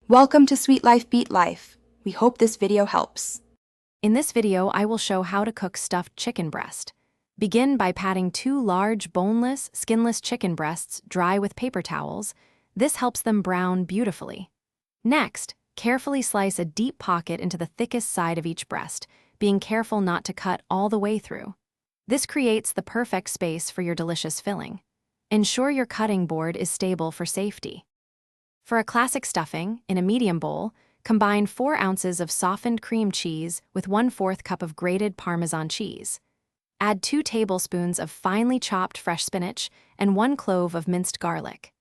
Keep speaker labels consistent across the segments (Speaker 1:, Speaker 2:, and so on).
Speaker 1: Welcome to Sweet Life Beat Life. We hope this video helps.
Speaker 2: In this video, I will show how to cook stuffed chicken breast. Begin by patting 2 large, boneless, skinless chicken breasts dry with paper towels. This helps them brown beautifully. Next, carefully slice a deep pocket into the thickest side of each breast, being careful not to cut all the way through. This creates the perfect space for your delicious filling. Ensure your cutting board is stable for safety. For a classic stuffing, in a medium bowl, combine 4 ounces of softened cream cheese with 1/4 cup of grated Parmesan cheese. Add 2 tablespoons of finely chopped fresh spinach and 1 clove of minced garlic.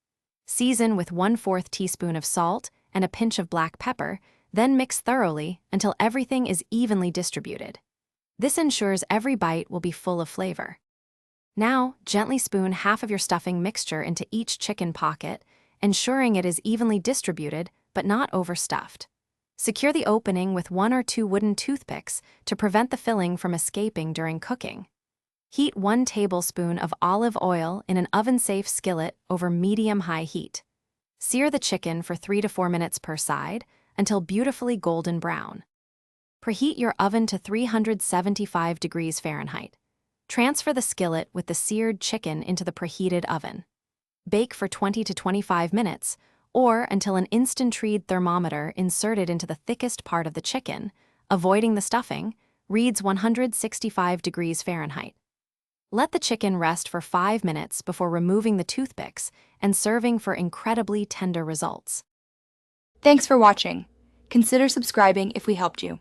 Speaker 2: Season with 1/4 teaspoon of salt and a pinch of black pepper, then mix thoroughly until everything is evenly distributed. This ensures every bite will be full of flavor. Now, gently spoon half of your stuffing mixture into each chicken pocket, ensuring it is evenly distributed but not overstuffed. Secure the opening with 1 or 2 wooden toothpicks to prevent the filling from escaping during cooking. Heat 1 tablespoon of olive oil in an oven-safe skillet over medium-high heat. Sear the chicken for 3 to 4 minutes per side until beautifully golden brown. Preheat your oven to 375 degrees Fahrenheit. Transfer the skillet with the seared chicken into the preheated oven. Bake for 20 to 25 minutes, or until an instant-read thermometer inserted into the thickest part of the chicken, avoiding the stuffing, reads 165 degrees Fahrenheit. Let the chicken rest for 5 minutes before removing the toothpicks and serving for incredibly tender results.
Speaker 1: Thanks for watching. Consider subscribing if we helped you.